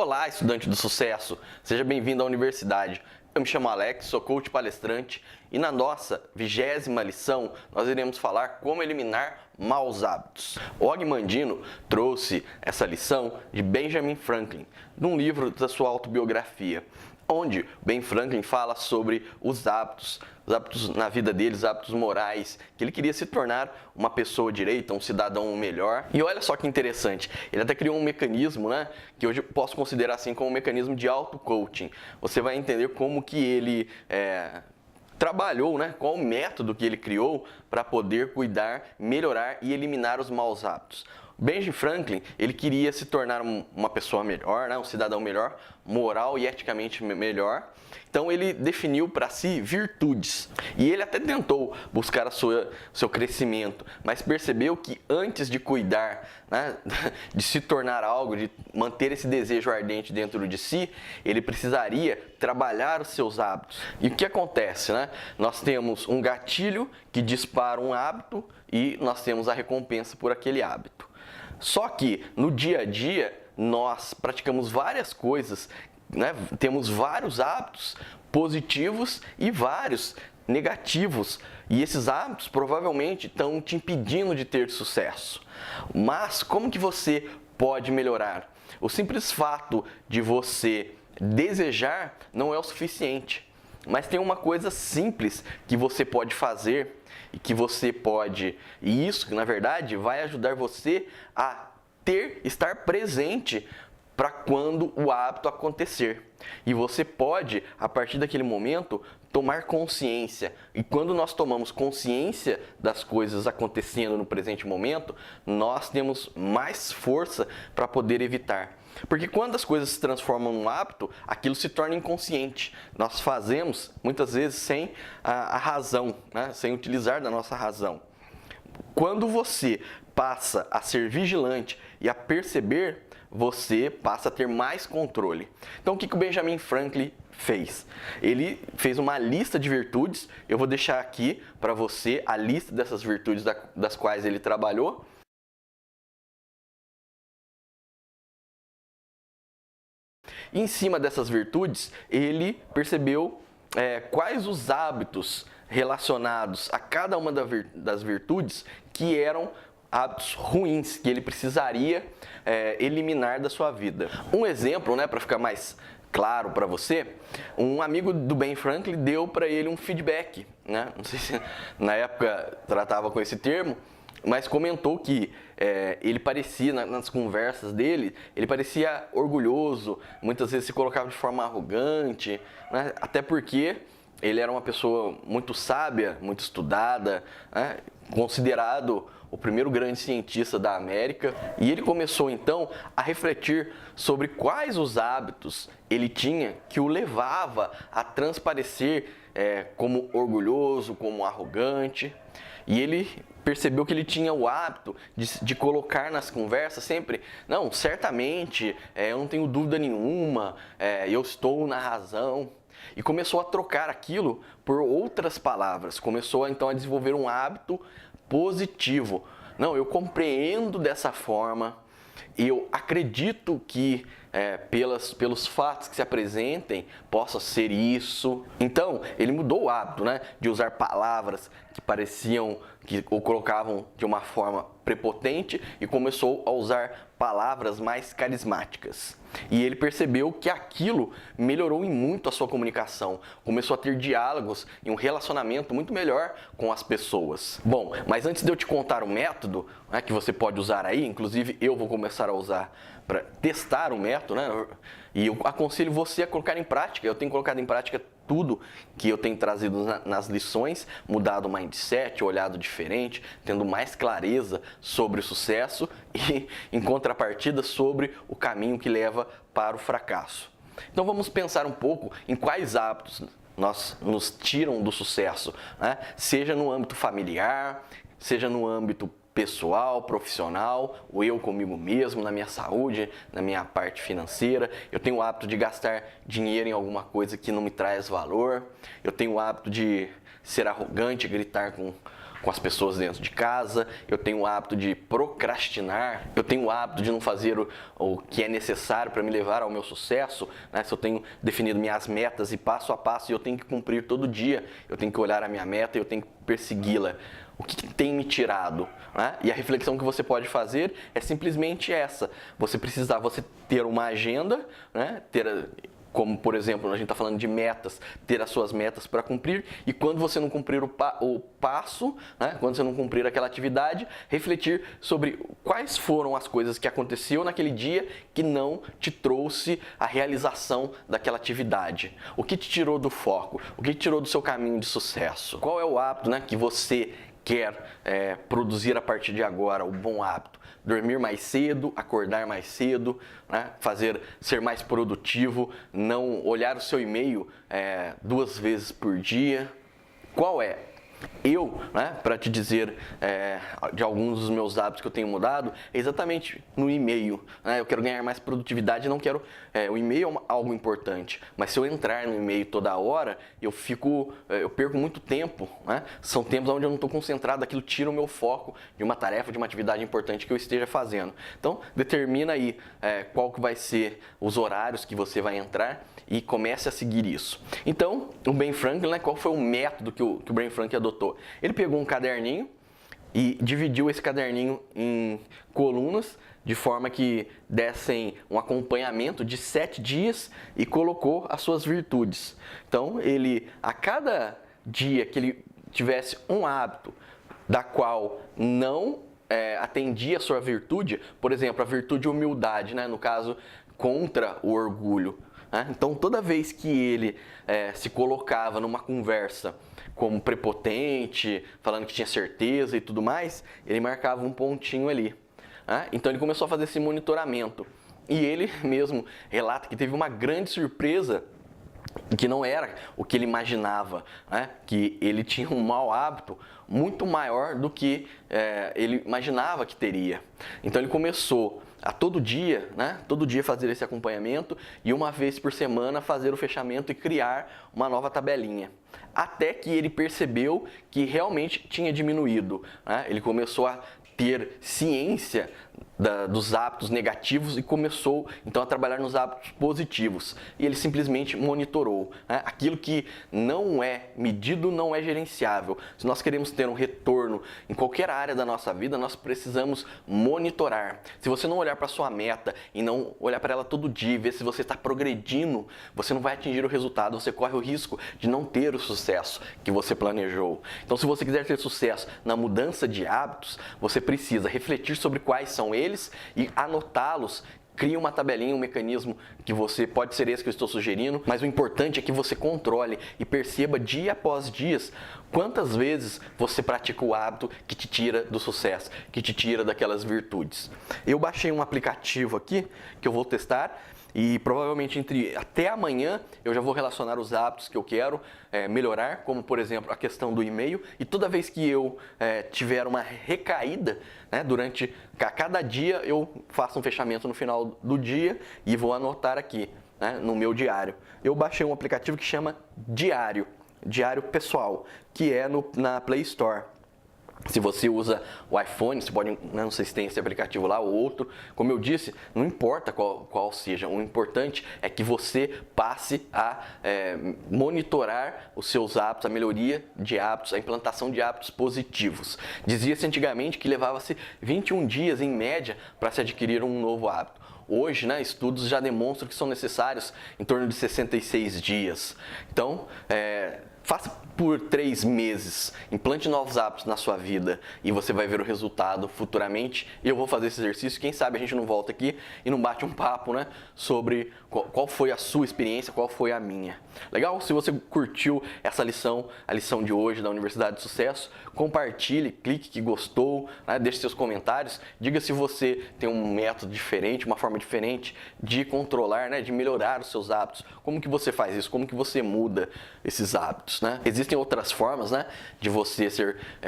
Olá, estudante do sucesso! Seja bem-vindo à universidade. Eu me chamo Alex, sou coach palestrante e na nossa 20ª lição nós iremos falar como eliminar maus hábitos. Og Mandino trouxe essa lição de Benjamin Franklin, num livro da sua autobiografia, onde Ben Franklin fala sobre os hábitos na vida dele, os hábitos morais, que ele queria se tornar uma pessoa direita, um cidadão melhor. E olha só que interessante, ele até criou um mecanismo, que hoje eu posso considerar assim como um mecanismo de auto-coaching. Você vai entender como que ele trabalhou, qual o método que ele criou para poder cuidar, melhorar e eliminar os maus hábitos. Benjamin Franklin, ele queria se tornar uma pessoa melhor, um cidadão melhor, moral e eticamente melhor. Então ele definiu para si virtudes. E ele até tentou buscar seu crescimento, mas percebeu que antes de cuidar, de se tornar algo, de manter esse desejo ardente dentro de si, ele precisaria trabalhar os seus hábitos. E o que acontece? Nós temos um gatilho que dispara um hábito e nós temos a recompensa por aquele hábito. Só que no dia a dia nós praticamos várias coisas, temos vários hábitos positivos e vários negativos. E esses hábitos provavelmente estão te impedindo de ter sucesso. Mas como que você pode melhorar? O simples fato de você desejar não é o suficiente. Mas tem uma coisa simples que você pode fazer e isso, na verdade, vai ajudar você a estar presente para quando o hábito acontecer. E você pode, a partir daquele momento, tomar consciência. E quando nós tomamos consciência das coisas acontecendo no presente momento, nós temos mais força para poder evitar. Porque quando as coisas se transformam num hábito, aquilo se torna inconsciente. Nós fazemos, muitas vezes, sem a razão, sem utilizar da nossa razão. Quando você passa a ser vigilante e a perceber, você passa a ter mais controle. Então, o que o Benjamin Franklin fez? Ele fez uma lista de virtudes. Eu vou deixar aqui para você a lista dessas virtudes das quais ele trabalhou. E em cima dessas virtudes, ele percebeu quais os hábitos relacionados a cada uma das virtudes que eram hábitos ruins, que ele precisaria eliminar da sua vida. Um exemplo, para ficar mais claro para você, um amigo do Ben Franklin deu para ele um feedback, não sei se na época tratava com esse termo, mas comentou que ele parecia, nas conversas dele, ele parecia orgulhoso, muitas vezes se colocava de forma arrogante, até porque ele era uma pessoa muito sábia, muito estudada, considerado o primeiro grande cientista da América. E ele começou então a refletir sobre quais os hábitos ele tinha que o levava a transparecer como orgulhoso, como arrogante. E ele percebeu que ele tinha o hábito de colocar nas conversas sempre, não, certamente, eu não tenho dúvida nenhuma, eu estou na razão. E começou a trocar aquilo por outras palavras, começou então a desenvolver um hábito positivo. Não, eu compreendo dessa forma, eu acredito que pelos fatos que se apresentem possa ser isso. Então ele mudou o hábito de usar palavras que pareciam que o colocavam de uma forma prepotente e começou a usar palavras mais carismáticas. E ele percebeu que aquilo melhorou em muito a sua comunicação, começou a ter diálogos e um relacionamento muito melhor com as pessoas. Bom, mas antes de eu te contar o método que você pode usar aí, inclusive eu vou começar a usar para testar o método, e eu aconselho você a colocar em prática. Eu tenho colocado em prática tudo que eu tenho trazido nas lições, mudado o mindset, olhado diferente, tendo mais clareza sobre o sucesso e, em contrapartida, sobre o caminho que leva para o fracasso. Então vamos pensar um pouco em quais hábitos nos tiram do sucesso, seja no âmbito familiar, seja no âmbito pessoal, profissional, ou eu comigo mesmo, na minha saúde, na minha parte financeira. Eu tenho o hábito de gastar dinheiro em alguma coisa que não me traz valor. Eu tenho o hábito de ser arrogante, gritar com as pessoas dentro de casa, eu tenho o hábito de procrastinar, eu tenho o hábito de não fazer o que é necessário para me levar ao meu sucesso, né? Se eu tenho definido minhas metas e passo a passo e eu tenho que cumprir todo dia, eu tenho que olhar a minha meta e eu tenho que persegui-la. O que tem me tirado? Né? E a reflexão que você pode fazer é simplesmente essa. Você ter uma agenda, né? Como, por exemplo, a gente está falando de metas, ter as suas metas para cumprir, e quando você não cumprir o passo, né? Quando você não cumprir aquela atividade, refletir sobre quais foram as coisas que aconteceu naquele dia que não te trouxe a realização daquela atividade. O que te tirou do foco? O que te tirou do seu caminho de sucesso? Qual é o hábito, né, que você quer produzir a partir de agora, o bom hábito? Dormir mais cedo, acordar mais cedo, né? Ser mais produtivo, não olhar o seu e-mail 2 vezes por dia. Qual é? Né, para te dizer de alguns dos meus hábitos que eu tenho mudado, é exatamente no e-mail. Né? Eu quero ganhar mais produtividade, não quero... o e-mail é algo importante, mas se eu entrar no e-mail toda hora, eu perco muito tempo. Né? São tempos onde eu não estou concentrado, aquilo tira o meu foco de uma tarefa, de uma atividade importante que eu esteja fazendo. Então, determina aí qual que vai ser os horários que você vai entrar e comece a seguir isso. Então, o Ben Franklin, né, qual foi o método que o Ben Franklin adotou? Ele pegou um caderninho e dividiu esse caderninho em colunas, de forma que dessem um acompanhamento de 7 dias e colocou as suas virtudes. Então, a cada dia que ele tivesse um hábito da qual não atendia a sua virtude, por exemplo, a virtude de humildade, né, no caso, contra o orgulho. Então, toda vez que ele se colocava numa conversa como prepotente, falando que tinha certeza e tudo mais, ele marcava um pontinho ali. Então, ele começou a fazer esse monitoramento. E ele mesmo relata que teve uma grande surpresa, que não era o que ele imaginava, né? Que ele tinha um mau hábito muito maior do que ele imaginava que teria. Então, ele começou a todo dia, né? Todo dia fazer esse acompanhamento e uma vez por semana fazer o fechamento e criar uma nova tabelinha. Até que ele percebeu que realmente tinha diminuído, né? Ele começou a ter ciência dos hábitos negativos e começou então a trabalhar nos hábitos positivos. E ele simplesmente monitorou, né? Aquilo que não é medido não é gerenciável. Se nós queremos ter um retorno em qualquer área da nossa vida, nós precisamos monitorar. Se você não olhar para a sua meta e não olhar para ela todo dia e ver se você está progredindo, você não vai atingir o resultado, você corre o risco de não ter o sucesso que você planejou. Então, se você quiser ter sucesso na mudança de hábitos, você precisa refletir sobre quais são eles e anotá-los. Cria uma tabelinha, um mecanismo que você pode ser esse que eu estou sugerindo, mas o importante é que você controle e perceba dia após dia quantas vezes você pratica o hábito que te tira do sucesso, que te tira daquelas virtudes. Eu baixei um aplicativo aqui que eu vou testar e provavelmente até amanhã eu já vou relacionar os hábitos que eu quero melhorar, como por exemplo a questão do e-mail, e toda vez que eu tiver uma recaída, né, durante cada dia eu faço um fechamento no final do dia e vou anotar aqui, né, no meu diário. Eu baixei um aplicativo que chama Diário Pessoal, que é na Play Store. Se você usa o iPhone, você pode, não sei se tem esse aplicativo lá ou outro, como eu disse, não importa qual seja, o importante é que você passe a monitorar os seus hábitos, a melhoria de hábitos, a implantação de hábitos positivos. Dizia-se antigamente que levava-se 21 dias em média para se adquirir um novo hábito. Hoje, né, estudos já demonstram que são necessários em torno de 66 dias. Então, faça por 3 meses, implante novos hábitos na sua vida e você vai ver o resultado futuramente. Eu vou fazer esse exercício, quem sabe a gente não volta aqui e não bate um papo, né, sobre qual foi a sua experiência, qual foi a minha. Legal? Se você curtiu essa lição, a lição de hoje da Universidade do Sucesso, compartilhe, clique que gostou, né, deixe seus comentários, diga se você tem um método diferente, uma forma diferente de controlar, né, de melhorar os seus hábitos. Como que você faz isso? Como que você muda esses hábitos, né? Existem outras formas, né, de você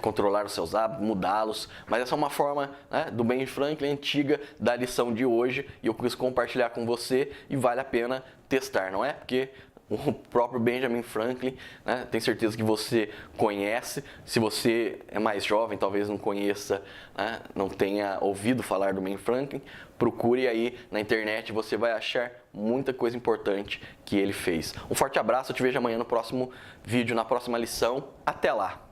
controlar os seus hábitos, mudá-los, mas essa é uma forma, né, do Ben Franklin antiga da lição de hoje e eu quis compartilhar com você e vale a pena testar, não é? Porque o próprio Benjamin Franklin, né? Tenho certeza que você conhece. Se você é mais jovem, talvez não conheça, né? Não tenha ouvido falar do Ben Franklin, procure aí na internet, você vai achar muita coisa importante que ele fez. Um forte abraço, eu te vejo amanhã no próximo vídeo, na próxima lição. Até lá!